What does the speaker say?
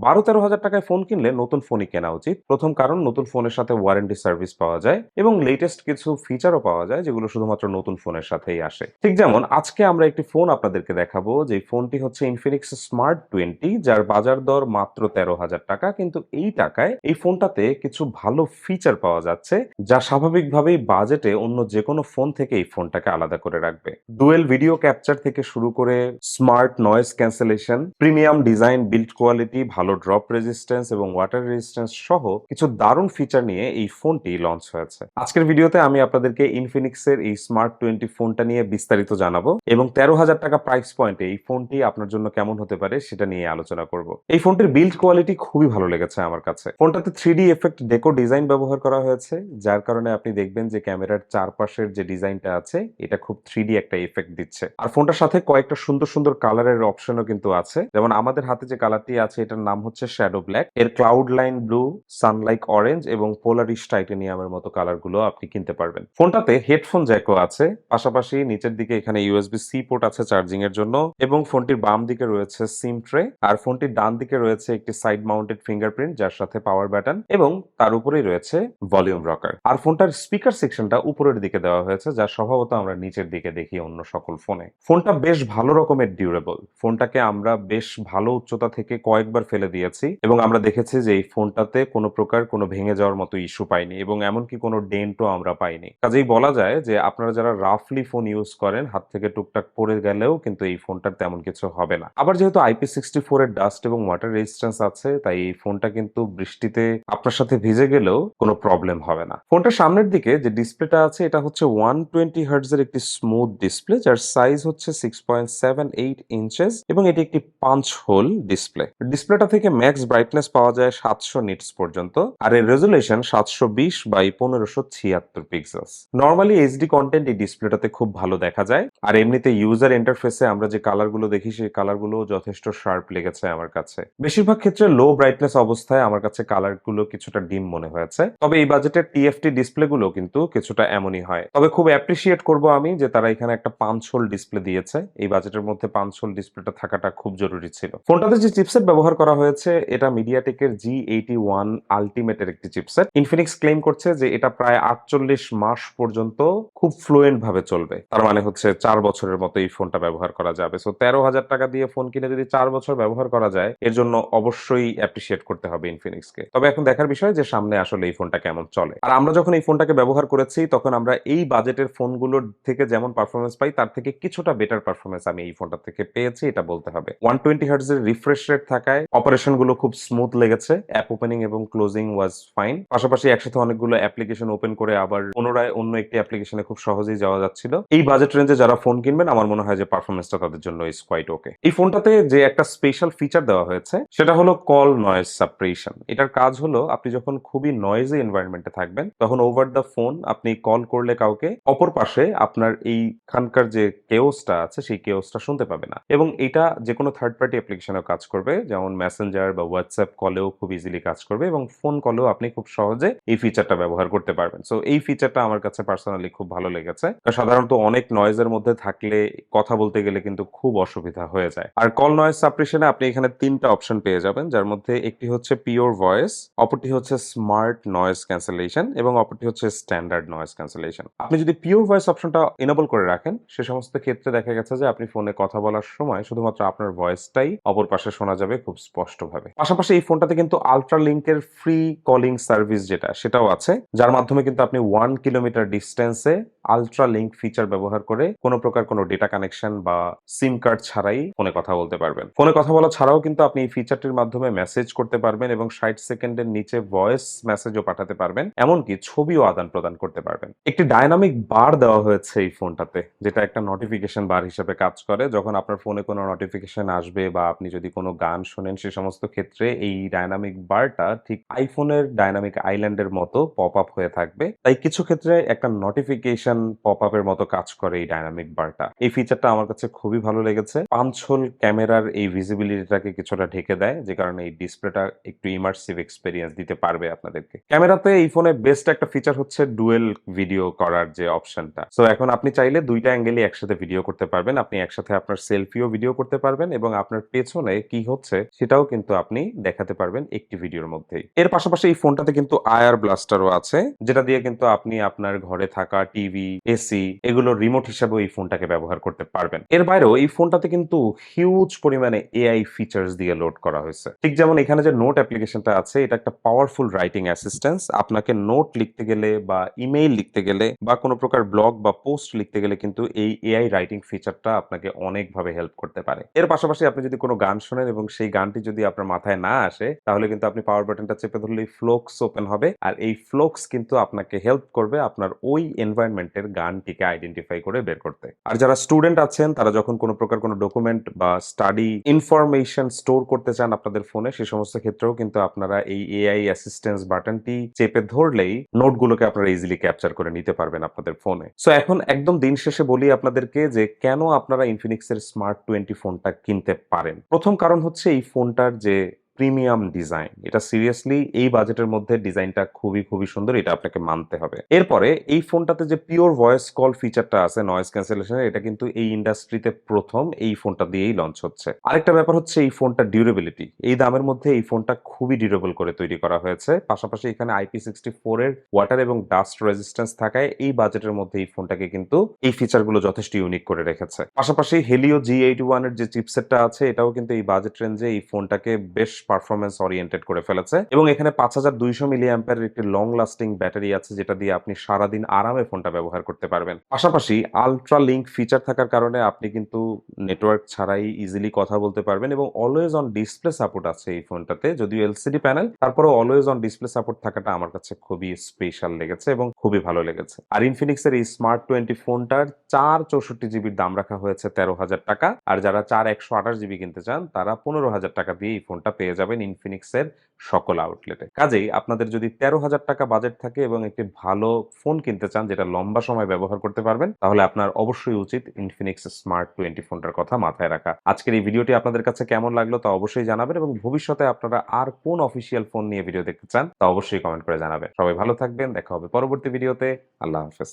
12-13 হাজার টাকায় ফোন কিনলে নতুন ফোনই কেনা উচিত। প্রথম কারণ, নতুন ফোনের সাথে ওয়ারেন্টি সার্ভিস পাওয়া যায় এবং লেটেস্ট কিছু ফিচারও পাওয়া যায় যেগুলো শুধুমাত্র নতুন ফোনের সাথেই আসে। ঠিক যেমন আজকে আমরা একটি ফোন আপনাদেরকে দেখাবো, যে ফোনটি হচ্ছে ইনফিনিক্স স্মার্ট 20, যার বাজার দর মাত্র 13,000 টাকা। কিন্তু এই টাকায় এই ফোনটাতে কিছু ভালো ফিচার পাওয়া যাচ্ছে যা স্বাভাবিকভাবেই বাজেটে অন্য যে কোনো ফোন থেকে এই ফোনটাকে আলাদা করে রাখবে। ডুয়েল ভিডিও ক্যাপচার থেকে শুরু করে smart noise cancellation, premium design, build quality, ভালো ড্রপ রেজিস্ট্যান্স এবং ওয়াটার রেজিস্ট্যান্স সহ কিছু দারুণ ফিচার নিয়ে এই ফোনটি লঞ্চ হয়েছে। আজকের ভিডিওতে আমি আপনাদেরকে ইনফিনিক্সের এই স্মার্ট 20 ফোনটা নিয়ে বিস্তারিত জানাবো এবং 13,000 টাকা প্রাইস পয়েন্টে এই ফোনটি আপনার জন্য কেমন হতে পারে সেটা নিয়ে আলোচনা করব। এই ফোনটির বিল্ড কোয়ালিটি খুবই ভালো লেগেছে আমার কাছে। ফোনটাতে 3D এফেক্ট ডেকো ডিজাইন ব্যবহার করা হয়েছে, যার কারণে আপনি দেখবেন যে ক্যামেরার চারপাশের যে ডিজাইনটা আছে এটা খুব 3D একটা এফেক্ট দিচ্ছে। আর ফোনটার সাথে কয়েকটা সুন্দর সুন্দর কালারের অপশনও কিন্তু আছে। যেমন আমাদের হাতে যে কালারটি আছে এটার নাম হচ্ছে শ্যাডো ব্ল্যাক, এর ক্লাউড লাইন ব্লু, সানলাইক অরেঞ্জ এবং পোলারিশ টাইটেনিয়ামের মতো কালার গুলো আপনি কিনতে পারবেন। ফোনটাতে হেডফোন জ্যাকও আছে, পাশাপাশি নিচের দিকে এখানে ইউএসবি সি পোর্ট আছে চার্জিং এর জন্য এবং ফোনটির বাম দিকে রয়েছে সিম ট্রে, আর ফোনটির ডান দিকে রয়েছে একটি সাইড মাউন্টেড ফিঙ্গারপ্রিন্ট যার সাথে পাওয়ার বাটন এবং তার উপরেই রয়েছে ভলিউম রকার। আর ফোনটার স্পিকার সেকশনটা উপরের দিকে দেওয়া হয়েছে, যা স্বভাবত আমরা নিচের দিকে দেখি অন্য সকল ফোনে। ফোনটা বেশ ভালো রকমের ডিউরেবল। ফোনটাকে আমরা বেশ ভালো উচ্চতা থেকে কয়েকবার ফেলে দিয়েছি এবং আমরা দেখেছি যে এই ফোনটাতে কোনো প্রকার কোনো ভেঙে যাওয়ার মতো ইস্যু পাইনি এবং এমনকি কোনো ডেন্টও আমরা পাইনি। কাজেই বলা যায় যে আপনারা যারা রাফলি ফোন ইউজ করেন, হাত থেকে টুকটাক পড়ে গেলেও কিন্তু এই ফোনটার তেমন কিছু হবে না। আবার যেহেতু IP64 এর ডাস্ট এবং ওয়াটার রেজিস্ট্যান্স আছে, তাই এই ফোনটা কিন্তু বৃষ্টিতে আপনার সাথে ভিজে গেলেও কোনো প্রবলেম হবে না। ফোনটার সামনের দিকে যে ডিসপ্লেটা আছে এটা হচ্ছে 120 হার্টজ এর একটি স্মুথ ডিসপ্লে, যার সাইজ হচ্ছে 6.78 ইঞ্চেস এবং এটি একটি পাঞ্চ হোল ডিসপ্লে। ডিসপ্লেটা থেকে ম্যাক্স ব্রাইটনেস পাওয়া যায় 700 নিটস পর্যন্ত, আর এর resolution 720x1576 pixels. Normally HD content এই ডিসপ্লেটাতে খুব ভালো দেখা যায়, আর এমনিতে ইউজার ইন্টারফেসে আমরা যে কালারগুলো দেখি সেই কালারগুলো যথেষ্ট শার্প লেগেছে আমার কাছে। বেশিরভাগ ক্ষেত্রে লো ব্রাইটনেস অবস্থায় আমার কাছে কালারগুলো কিছুটা ডিম মনে হয়েছে, তবে এই বাজেটের টিএফটি ডিসপ্লেগুলো কিন্তু কিছুটা এমনই হয়। তবে খুব অ্যাপ্রিসিয়েট করব আমি যে তারা এখানে একটা পাঞ্চ হোল ডিসপ্লে দিয়েছে। এই বাজেটের মধ্যে পাঞ্চ হোল ডিসপ্লেটা থাকাটা খুব জরুরি ছিল। ফোনটাতে যে চিপসেট ব্যবহার করা হয়েছে এটা মিডিয়াটেকের G81 আলটিমেটের একটি চিপসেট। ইনফিনিক্স ক্লেম করছে যে এটা প্রায় 48 মাস পর্যন্ত খুব ফ্লুয়েন্ট ভাবে চলবে। তার মানে হচ্ছে 4 বছরের মতো এই ফোনটা ব্যবহার করা যাবে। সো 13,000 টাকা দিয়ে ফোন কিনে যদি 4 বছর ব্যবহার করা যায়, এর জন্য অবশ্যই অ্যাপ্রিসিয়েট করতে হবে ইনফিনিক্সকে। তবে এখন দেখার বিষয় যে সামনে আসলে এই ফোনটা কেমন চলে। আর আমরা যখন এই ফোনটাকে ব্যবহার করেছি তখন আমরা এই বাজেটের ফোনগুলোর থেকে যেমন পারফরমেন্স পাই তার থেকে কিছুটা বেটার পারফরমেন্স আমি এই ফোনটা থেকে পেয়েছি, এটা বলতে হবে। 120 হার্টজ এর রিফ্রেশ রেট থাকায় অপারেশন গুলো খুব স্মুথ লেগেছে। অ্যাপ ওপেনিং এবং ক্লোজিং ওয়াজ ফাইন। পাশাপাশি একসাথে অনেকগুলো অ্যাপ্লিকেশন ওপেন করে আবার পুনরায় অন্য একটি অ্যাপ্লিকেশনে খুব সহজেই যাওয়া যাচ্ছিল। এই বাজেট রেঞ্জে যারা ফোন কিনবেন আমার মনে হয় যে পারফরমেন্সটা তাদের জন্য ইজ কোয়াইট ওকে। এই ফোনটাতে যে একটা স্পেশাল ফিচার দেওয়া হয়েছে সেটা হলো কল নয়েজ সাপ্রেশন। এটার কাজ হলো আপনি যখন খুবই নয়েজি এনভায়রনমেন্টে থাকবেন তখন ওভার দ্য ফোন আপনি কল করলে কাউকে, অপর পাশে আপনার এইখানকার যে কেওসটা আছে সেই কেওসটা শুনতে পাবে না এবং এটা যে কোনো থার্ড পার্টি অ্যাপ্লিকেশনেও কাজ করবে, যেমন মেসেঞ্জার বা হোয়াটসঅ্যাপ কলেও খুব ইজিলি কাজ করবে এবং ফোন কলেও আপনি খুব সহজে এই ফিচারটা ব্যবহার করতে পারবেন। সো এই ফিচারটা আমার কাছে পার্সোনালি খুব ভালো লেগেছে। সাধারণত অনেক নয়েজের মধ্যে থাকলে কথা বলতে গেলে কিন্তু খুব অসুবিধা হয়ে যায়। আর কল নয়েজ সাপ্রেশনে আপনি এখানে 3টা অপশন পেয়ে যাবেন, যার মধ্যে একটি হচ্ছে পিওর ভয়েস, অপরটি হচ্ছে স্মার্ট নয়েজ ক্যান্সেলেশন এবং অপরটি হচ্ছে স্ট্যান্ডার্ড নয়েজ ক্যান্সেলেশন। আপনি যদি পিওর ভয়েস অপশনটা এনেবল করে রাখেন সে সমস্ত ক্ষেত্রে দেখা গেছে যে আপনি ফোনে কথা বলার সময় শুধুমাত্র আপনার ভয়েসটাই অপর পাশে শোনা যাবে খুব স্পষ্টভাবে। পাশাপাশি এই ফোনটাতে কিন্তু আলট্রা লিঙ্কের ফ্রি কলিং সার্ভিস সেটাও আছে, যার মাধ্যমে কিন্তু আপনি 1 কিলোমিটার ডিস্টেন্সে আলট্রা লিঙ্ক ফিচার ব্যবহার করে কোনো প্রকার কোনো ডেটা কানেকশন বা সিম কার্ড ছাড়াই ফোনে কথা বলতে পারবেন। ফোনে কথা বলা ছাড়াও কিন্তু আপনি এই ফিচারটির মাধ্যমে মেসেজ করতে পারবেন এবং 60 সেকেন্ডের নিচে ভয়েস মেসেজও পাঠাতে পারবেন, এমনকি ছবিও আদান প্রদান করতে পারবেন। একটি ডায়নামিক বার দেওয়া হয়েছে এই ফোনটাতে, যেটা একটা নোটিফিকেশন বার হিসেবে কাজ করে। যখন আপনার ফোনে কোনো নোটিফিকেশন আসবে বা আপনি যদি কোনো গান শোনেন সে সমস্ত ক্ষেত্রে এই ডায়নামিক বারটা ঠিক আইফোনের ডায়নামিক আইল্যান্ডের মতো পপ আপ হয়ে থাকবে। তাই কিছু ক্ষেত্রে একটা নোটিফিকেশন পপ আপের মতো কাজ করে এই ডায়নামিক বারটা। এই ফিচারটা আমার কাছে খুবই ভালো লেগেছে। পাঞ্চ হোল ক্যামেরার এই ভিজিবিলিটিটাকে কিছুটা ঢেকে দেয়, যে কারণে এই ডিসপ্লেটা একটু ইমার্সিভ এক্সপেরিয়েন্স দিতে পারবে আপনাদেরকে। ক্যামেরাতে এই ফোনে বেস্ট একটা ফিচার হচ্ছে ডুয়েল ভিডিও করার যে অপশনটা। সো এখন আপনি চাইলে দুইটা অ্যাঙ্গেলই একসাথে ভিডিও করতে পারবেন। আপনি একসাথে আপনার সেলফিও ভিডিও করতে পারবেন এবং আপনার পেছনে কি হচ্ছে সেটাও কিন্তু আপনি দেখাতে পারবেন একটি ভিডিওর মধ্যেই। এর পাশাপাশি এই ফোনটাতে কিন্তু আইআর ব্লাস্টারও আছে, যেটা দিয়ে কিন্তু আপনি আপনার ঘরে থাকা টিভি, এসি এগুলোর রিমোট হিসেবেও এই ফোনটাকে ব্যবহার করতে পারবেন। এর বাইরেও এই ফোনটাতে কিন্তু হিউজ পরিমাণে এআই ফিচার্স দিয়ে লোড করা হয়েছে। ঠিক যেমন এখানে যে নোট অ্যাপ্লিকেশনটা আছে, এটা একটা পাওয়ারফুল রাইটিং অ্যাসিস্ট্যান্স। আপনাকে নোট লিখতে গেলে বা ইমেইল লিখতে গেলে বা কোনো প্রকার ব্লগ বা পোস্ট লিখতে গেলে কিন্তু এই এআই রাইটিং ফিচারটা আপনাকে অনেকভাবে হেল্প করতে পারে। এর পাশাপাশি আপনি যদি কোনো গান শোনেন এবং সেই গানটি যদি আপনার মাথায় না আসে, তাহলে কিন্তু আপনি পাওয়ার বাটনটা চেপে ধরলেই ফ্লোকস ওপেন হবে। আর এই ফ্লোকস কিন্তু আপনাকে হেল্প করবে আপনার ওই এনভায়রনমেন্টের গানটিকে আইডেন্টিফাই করে বের করতে। আর যারা স্টুডেন্ট আছেন, তারা যখন কোনো প্রকার কোনো ডকুমেন্ট বা স্টাডি ইনফরমেশন স্টোর করতে চান আপনাদের ফোনে, সে সমস্ত ক্ষেত্রেও কিন্তু আপনারা এই এআই অ্যাসিস্ট্যান্স বাটনটি চেপে ধরলেই নোটগুলোকে আপনারা ইজিলি ক্যাপচার করে নিতে পারবেন আপনাদের ফোনে। সো এখন একদম দিন শেষে বলি আপনাদেরকে যে কেন আপনারা ইনফিনিক্সের স্মার্ট 20 ফোনটা কিনতে পারেন। প্রথম কারণ হচ্ছে এই ফোনটার যে প্রিমিয়াম ডিজাইন, এটা সিরিয়াসলি এই বাজেটের মধ্যে ডিজাইনটা খুবই সুন্দর, এটা আপনাকে মানতে হবে। এরপরে এই ফোনটাতে যে পিওর ভয়েস কল ফিচারটা আছে নয়েজ ক্যান্সেলেশন, এটা কিন্তু এই ইন্ডাস্ট্রিতে প্রথম এই ফোনটা দিয়েই লঞ্চ হচ্ছে। আরেকটা ব্যাপার হচ্ছে এই ফোনটা ডিউরেবিলিটি। এই দামের মধ্যে এই ফোনটা খুবই ডিউরেবল করে তৈরি করা হয়েছে। পাশাপাশি এখানে IP64 এর ওয়াটার এবং ডাস্ট রেজিস্ট্যান্স থাকায় এই বাজেটের মধ্যে এই ফোনটাকে কিন্তু এই ফিচারগুলো যথেষ্ট ইউনিক করে রেখেছে। পাশাপাশি হেলিও G81 এর যে চিপসেটটা আছে, এটাও কিন্তু এই বাজেট রেঞ্জে এই ফোনটাকে বেশ পারফরম্যান্স ওরিয়েন্টেড করে ফেলেছে এবং এখানে 5200 মিলি অ্যাম্পিয়ারের একটি লং লাস্টিং ব্যাটারি আছে, যেটা দিয়ে আপনি সারাদিন আরামে ফোনটা ব্যবহার করতে পারবেন। পাশাপাশি আলট্রা লিঙ্ক ফিচার থাকার কারণে আপনি কিন্তু নেটওয়ার্ক ছাড়াই ইজিলি কথা বলতে পারবেন এবং অলওয়েজ অন ডিসপ্লে সাপোর্ট আছে এই ফোনটাতে। যদিও এলসিডি প্যানেল, তারপরেও অলওয়েজ অন ডিসপ্লে সাপোর্ট থাকাটা আমার কাছে খুবই স্পেশাল লেগেছে এবং খুবই ভালো লেগেছে। আর ইনফিনিক্সের এই স্মার্ট 20 ফোনটার 464 জিবির দাম রাখা হয়েছে 13,000 টাকা। আর যারা 4128 জিবি কিনতে চান, তারা 15,000 টাকা দিয়ে এই ফোনটা পেয়ে যাবেন ইনফিনিক্সের সকল আউটলেটে। কাজেই আপনাদের যদি 13,000 টাকা বাজেট থাকে এবং একটি ভালো ফোন কিনতে চান যেটা লম্বা সময় ব্যবহার করতে পারবেন, তাহলে আপনার অবশ্যই উচিত ইনফিনিক্স স্মার্ট 20 ফোনটার কথা মাথায় রাখা। আজকের এই ভিডিওটি আপনাদের কাছে কেমন লাগলো তা অবশ্যই জানাবেন এবং ভবিষ্যতে আপনারা আর কোন অফিসিয়াল ফোন নিয়ে ভিডিও দেখতে চান তা অবশ্যই কমেন্ট করে জানাবেন। সবাই ভালো থাকবেন, দেখা হবে পরবর্তী ভিডিওতে। আল্লাহ হাফেজ।